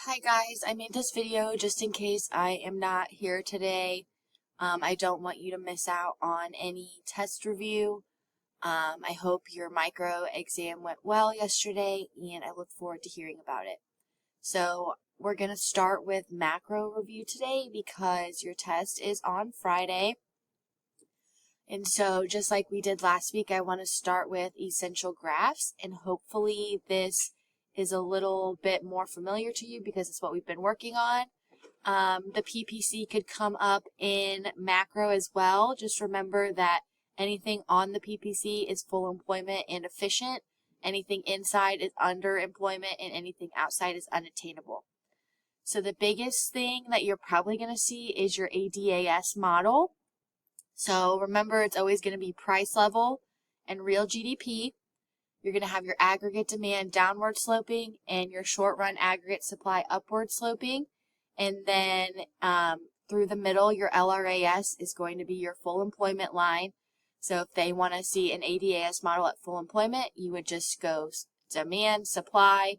Hi guys, I made this video just in case I am not here today. I don't want you to miss out on any test review. I hope your micro exam went well yesterday and I look forward to hearing about it. So we're going to start with macro review today because your test is on Friday. And so just like we did last week, I want to start with essential graphs, and hopefully this is a little bit more familiar to you because it's what we've been working on. The PPC could come up in macro as well. Just remember that anything on the PPC is full employment and efficient. Anything inside is underemployment, and anything outside is unattainable. So the biggest thing that you're probably going to see is your ADAS model. So remember, it's always going to be price level and real GDP. You're going to have your aggregate demand downward sloping and your short run aggregate supply upward sloping. And then through the middle, your LRAS is going to be your full employment line. So if they want to see an ADAS model at full employment, you would just go demand, supply.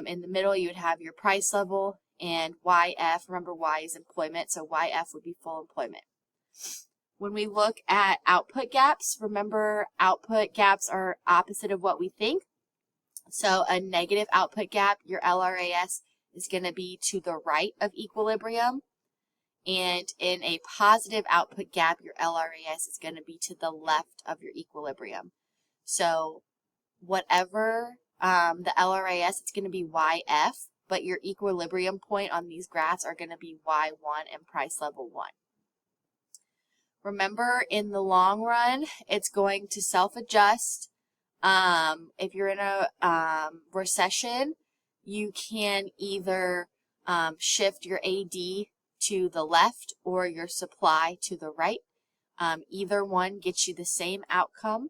In the middle, you would have your price level and YF. Remember, Y is employment, so YF would be full employment. When we look at output gaps, remember output gaps are opposite of what we think. So a negative output gap, your LRAS is going to be to the right of equilibrium. And in a positive output gap, your LRAS is going to be to the left of your equilibrium. So whatever the LRAS, it's going to be YF, but your equilibrium point on these graphs are going to be Y1 and price level 1. Remember, in the long run, it's going to self-adjust. If you're in a recession, you can either shift your AD to the left or your supply to the right. Either one gets you the same outcome,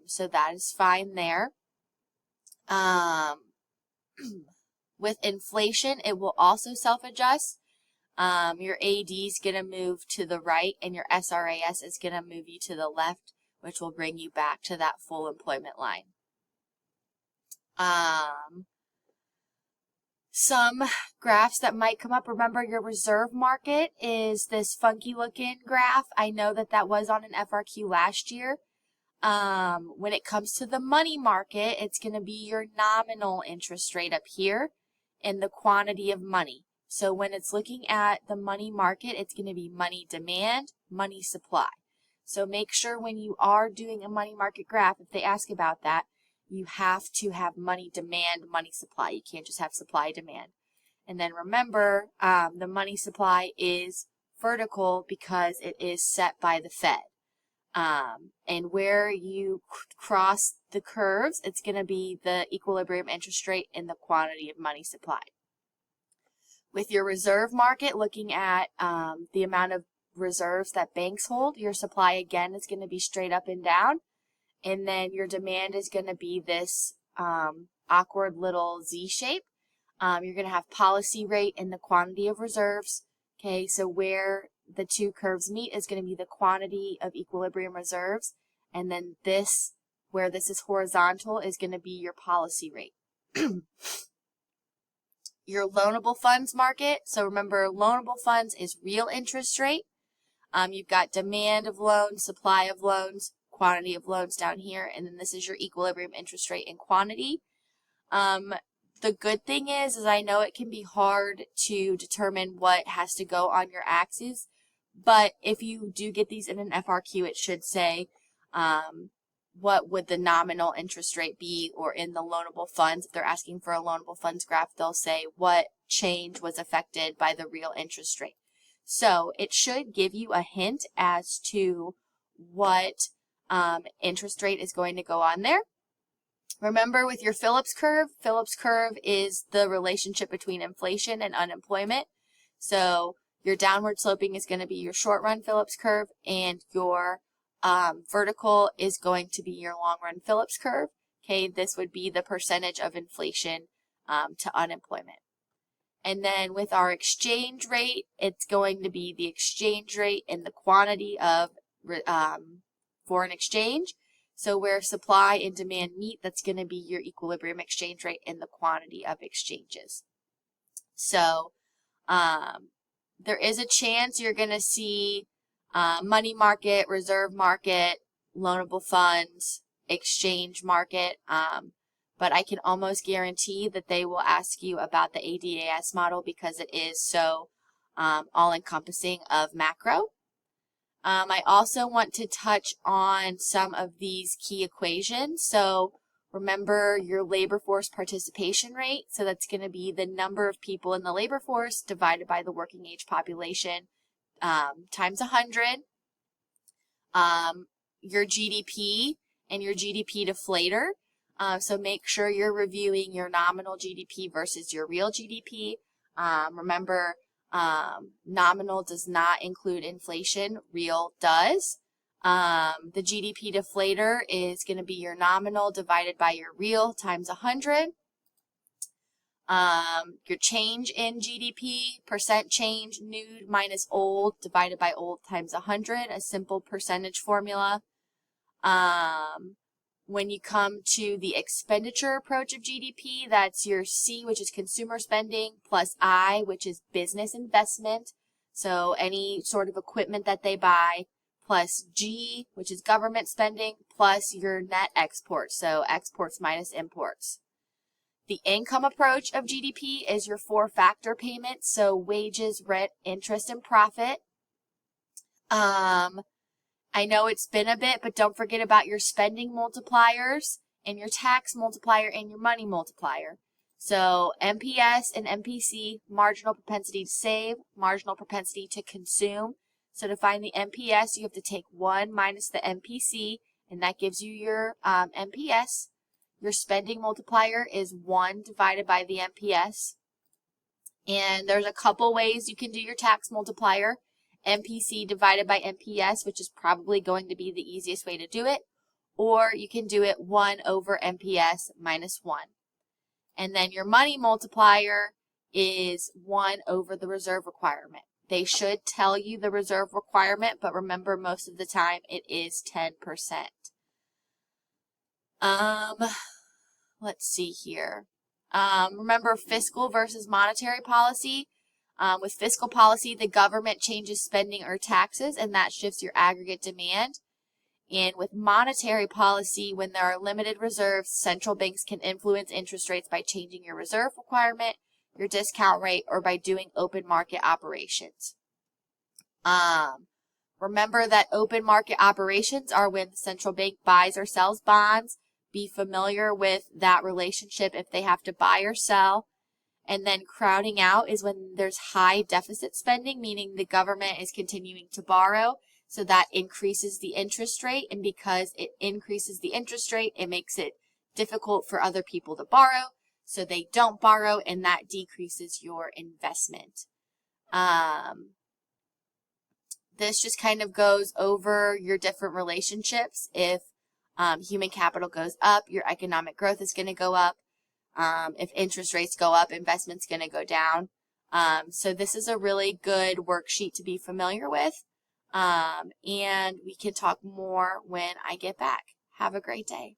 so that is fine there. With inflation, it will also self-adjust. Your AD is going to move to the right and your SRAS is going to move you to the left, which will bring you back to that full employment line. Some graphs that might come up, remember your reserve market is this funky looking graph. I know that was on an FRQ last year. When it comes to the money market, it's going to be your nominal interest rate up here and the quantity of money. So when it's looking at the money market, it's going to be money demand, money supply. So make sure when you are doing a money market graph, if they ask about that, you have to have money demand, money supply. You can't just have supply demand. And then remember, the money supply is vertical because it is set by the Fed. And where you cross the curves, it's going to be the equilibrium interest rate and the quantity of money supplied. With your reserve market, looking at the amount of reserves that banks hold, your supply again is going to be straight up and down. And then your demand is going to be this awkward little Z shape. You're going to have policy rate and the quantity of reserves. Okay, so where the two curves meet is going to be the quantity of equilibrium reserves. And then this, where this is horizontal, is going to be your policy rate. Your loanable funds market. So remember, loanable funds is real interest rate. You've got demand of loans, supply of loans, quantity of loans down here, and then this is your equilibrium interest rate and quantity. The good thing is I know it can be hard to determine what has to go on your axes, but if you do get these in an FRQ, it should say what would the nominal interest rate be, or in the loanable funds, if they're asking for a loanable funds graph, they'll say what change was affected by the real interest rate. So it should give you a hint as to what interest rate is going to go on there. Remember, with your Phillips curve is the relationship between inflation and unemployment. So your downward sloping is going to be your short run Phillips curve, and your vertical is going to be your long run Phillips curve. Okay, this would be the percentage of inflation to unemployment. And then with our exchange rate, it's going to be the exchange rate and the quantity of foreign exchange. So where supply and demand meet, that's going to be your equilibrium exchange rate and the quantity of exchanges. So there is a chance you're going to see money market, reserve market, loanable funds, exchange market, but I can almost guarantee that they will ask you about the ADAS model because it is so all-encompassing of macro. I also want to touch on some of these key equations. So remember your labor force participation rate. So that's going to be the number of people in the labor force divided by the working age population times 100. Your GDP and your GDP deflator. So make sure you're reviewing your nominal GDP versus your real GDP. Remember, nominal does not include inflation, real does. The GDP deflator is going to be your nominal divided by your real times 100. Your change in GDP, percent change, new minus old divided by old times 100, a simple percentage formula. When you come to the expenditure approach of GDP, that's your C, which is consumer spending, plus I, which is business investment, so any sort of equipment that they buy, plus G, which is government spending, plus your net exports, so exports minus imports. The income approach of GDP is your four-factor payment, so wages, rent, interest, and profit. I know it's been a bit, but don't forget about your spending multipliers and your tax multiplier and your money multiplier. So MPS and MPC, marginal propensity to save, marginal propensity to consume. So to find the MPS, you have to take 1 minus the MPC, and that gives you your MPS. Your spending multiplier is 1 divided by the MPS. And there's a couple ways you can do your tax multiplier. MPC divided by MPS, which is probably going to be the easiest way to do it, or you can do it 1 over MPS minus 1. And then your money multiplier is 1 over the reserve requirement. They should tell you the reserve requirement, but remember most of the time it is 10%. Let's see here. Remember fiscal versus monetary policy. With fiscal policy, the government changes spending or taxes, and that shifts your aggregate demand. And with monetary policy, when there are limited reserves, central banks can influence interest rates by changing your reserve requirement, your discount rate, or by doing open market operations. Remember that open market operations are when the central bank buys or sells bonds. Be familiar with that relationship if they have to buy or sell. And then crowding out is when there's high deficit spending, meaning the government is continuing to borrow. So that increases the interest rate. And because it increases the interest rate, it makes it difficult for other people to borrow. So they don't borrow, and that decreases your investment. This just kind of goes over your different relationships. If human capital goes up, your economic growth is going to go up. If interest rates go up, investment's going to go down. So this is a really good worksheet to be familiar with. And we can talk more when I get back. Have a great day.